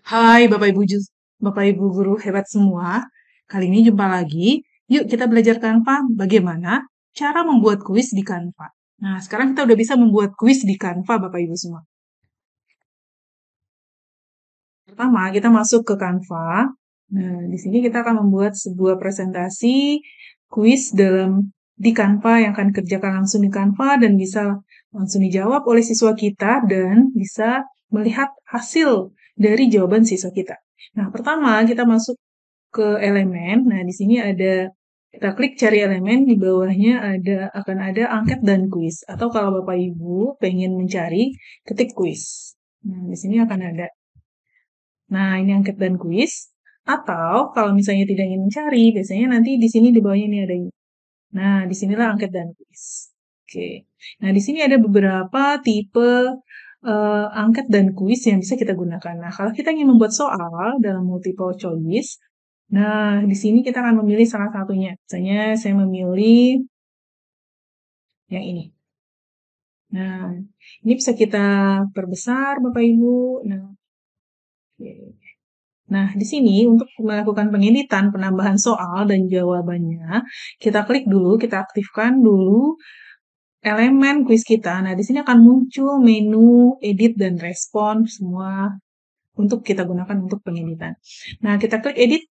Hai Bapak Ibu guru hebat semua. Kali ini jumpa lagi. Yuk kita belajar Canva bagaimana cara membuat kuis di Canva. Nah, sekarang kita udah bisa membuat kuis di Canva Bapak Ibu semua. Pertama, kita masuk ke Canva. Nah, di sini kita akan membuat sebuah presentasi kuis di Canva yang akan kerjakan langsung di Canva dan bisa langsung dijawab oleh siswa kita dan bisa melihat hasil dari jawaban siswa kita. Nah, pertama kita masuk ke elemen. Nah, di sini kita klik cari elemen, di bawahnya akan ada angket dan kuis. Atau kalau Bapak Ibu pengen mencari, ketik kuis. Nah, di sini akan ada. Nah, ini angket dan kuis. Atau kalau misalnya tidak ingin mencari, biasanya nanti di sini di bawahnya ini ada. Nah, disinilah angket dan kuis. Oke. Nah, di sini ada beberapa tipe angket dan kuis yang bisa kita gunakan. Nah, kalau kita ingin membuat soal dalam multiple choice, nah di sini kita akan memilih salah satunya. Misalnya saya memilih yang ini. Nah, ini bisa kita perbesar Bapak Ibu. Nah, oke. Nah, di sini untuk melakukan pengeditan, penambahan soal dan jawabannya, kita klik dulu, kita aktifkan dulu elemen kuis kita. Nah, di sini akan muncul menu edit dan respon semua untuk kita gunakan untuk pengeditan. Nah, kita klik edit.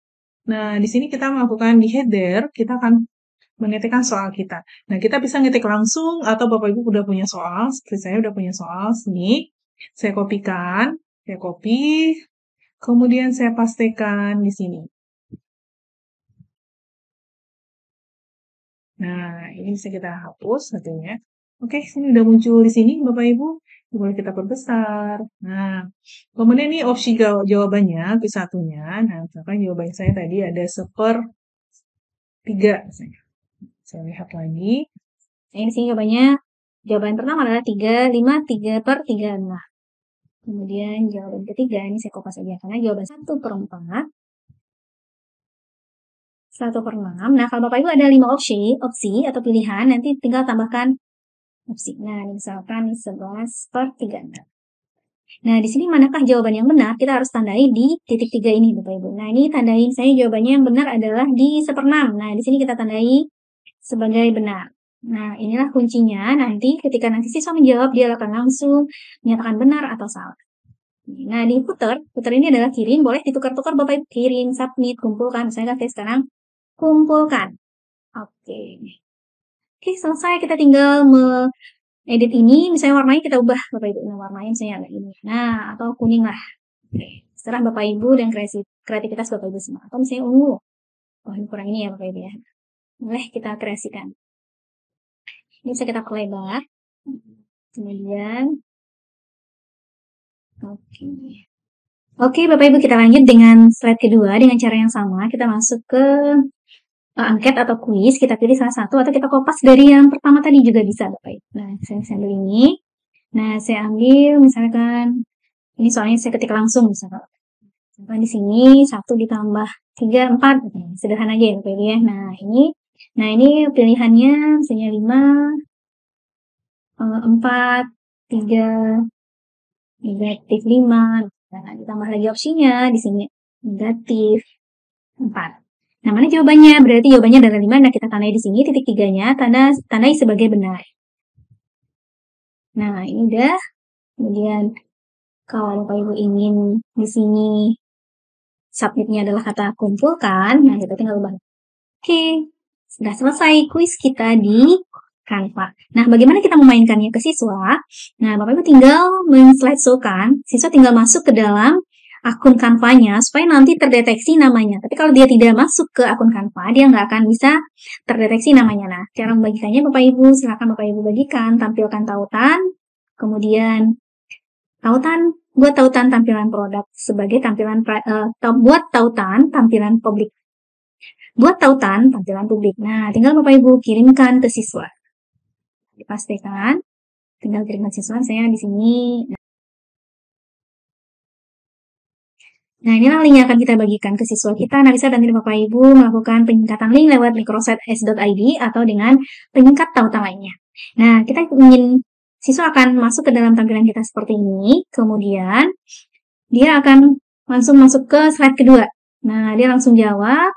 Nah, di sini kita melakukan di header, kita akan mengetikkan soal kita. Nah, kita bisa ngetik langsung atau Bapak Ibu udah punya soal, seperti saya udah punya soal sini. Saya kopikan, saya copy, kemudian saya pastekan di sini. Nah, ini bisa kita hapus satunya. Oke, sini udah muncul di sini Bapak Ibu. Boleh kita perbesar. Nah, kemudian ini opsi jawabannya, satunya. Nah, misalkan jawaban saya tadi ada 1/3. Saya lihat lagi. Nah, ini sih jawaban pertama adalah 3, 5, 3/3. Nah, kemudian jawaban ketiga, ini saya kopas aja, karena jawaban 1/4. 1/6. Nah, kalau Bapak Ibu ada 5 opsi atau pilihan, nanti tinggal tambahkan opsi. Nah, misalkan 11/3. Nah, di sini manakah jawaban yang benar? Kita harus tandai di titik 3 ini, Bapak Ibu. Nah, ini tandain saya jawabannya yang benar adalah di 1/6. Nah, di sini kita tandai sebagai benar. Nah, inilah kuncinya. Nanti ketika siswa menjawab, dia akan langsung menyatakan benar atau salah. Nah, di puter ini adalah kirim. Boleh ditukar-tukar Bapak Ibu. Kirim, submit, kumpulkan. Misalnya saya sekarang kumpulkan. Oke. Oke, selesai. Kita tinggal edit ini, misalnya warnanya kita ubah Bapak Ibu. Nah, warnanya misalnya agak ini. Nah, atau kuning lah. Oke. Serah Bapak Ibu dan kreativitas Bapak Ibu semua. Atau misalnya ungu. Oh, ini kurang ini ya Bapak Ibu ya. Boleh kita kreasikan. Ini bisa kita perlebar. Kemudian, Oke, Bapak Ibu, kita lanjut dengan slide kedua dengan cara yang sama. Kita masuk ke angket atau kuis, kita pilih salah satu atau kita kopas dari yang pertama tadi juga bisa, Bapak Ibu. Nah, saya ambil ini. Nah, saya ambil misalkan ini soalnya saya ketik langsung misalkan. Misalkan di sini 1 ditambah 3, 4. Sederhana aja ya, Bapak Ibu ya. Nah, ini pilihannya misalnya 5, 4, 3, negatif 5. Nah, ditambah lagi opsinya di sini negatif 4. Nah, mana jawabannya? Berarti jawabannya adalah 5. Nah, kita tandai di sini titik 3-nya, tandai sebagai benar. Nah, ini udah. Kemudian kalau Bapak Ibu ingin di sini submitnya adalah kata kumpulkan, nah kita tinggal ubah. Oke, sudah selesai kuis kita di Canva. Nah, bagaimana kita memainkannya ke siswa? Nah, Bapak Ibu tinggal men-slide show-kan, siswa tinggal masuk ke dalam akun Canva-nya supaya nanti terdeteksi namanya. Tapi kalau dia tidak masuk ke akun Canva, dia nggak akan bisa terdeteksi namanya. Nah, cara membagikannya Bapak Ibu, silakan Bapak Ibu bagikan, tampilkan tautan, kemudian buat tautan tampilan produk sebagai buat tautan tampilan publik. Buat tautan tampilan publik. Nah, tinggal Bapak Ibu kirimkan ke siswa. Dipastikan, tinggal kirimkan siswa. Saya di sini. Nah, inilah link yang akan kita bagikan ke siswa kita. Nah, bisa nanti Bapak Ibu melakukan penyingkatan link lewat microset.s.id atau dengan penyingkat tautan lainnya. Nah, kita ingin siswa akan masuk ke dalam tampilan kita seperti ini. Kemudian, dia akan langsung masuk ke slide kedua. Nah, dia langsung jawab.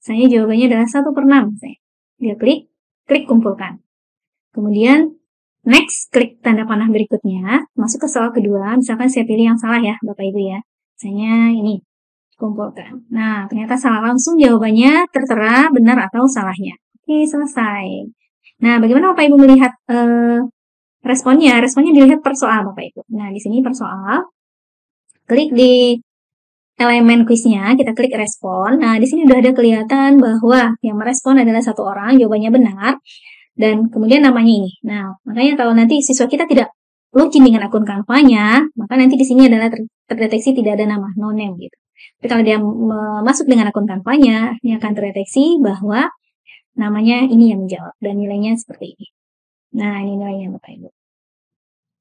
Saya jawabannya adalah 1/6. Dia klik kumpulkan. Kemudian, next, klik tanda panah berikutnya, masuk ke soal kedua. Misalkan saya pilih yang salah ya, Bapak Ibu ya. Misalnya ini, kumpulkan. Nah, ternyata salah, langsung jawabannya tertera benar atau salahnya. Oke, selesai. Nah, bagaimana Bapak Ibu melihat responnya? Responnya dilihat per soal, Bapak Ibu. Nah, di sini per soal, klik di elemen kuisnya, kita klik respon. Nah, di sini udah ada kelihatan bahwa yang merespon adalah 1 orang, jawabannya benar, dan kemudian namanya ini. Nah, makanya kalau nanti siswa kita tidak login dengan akun Canva-nya, maka nanti di sini adalah terdeteksi tidak ada nama, no name gitu. Tapi kalau dia masuk dengan akun Canva-nya, ini akan terdeteksi bahwa namanya ini yang menjawab, dan nilainya seperti ini. Nah, ini nilainya Bapak Ibu.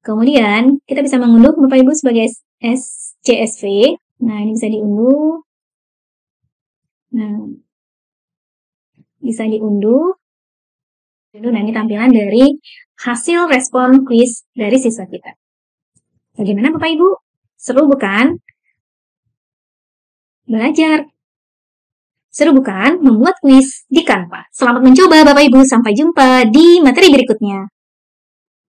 Kemudian, kita bisa mengunduh Bapak Ibu sebagai CSV. Nah, ini bisa diunduh. Nah, bisa diunduh. Nah, ini tampilan dari hasil respon kuis dari siswa kita. Bagaimana Bapak Ibu? Seru bukan? Belajar. Seru bukan membuat kuis di Canva? Selamat mencoba Bapak Ibu. Sampai jumpa di materi berikutnya.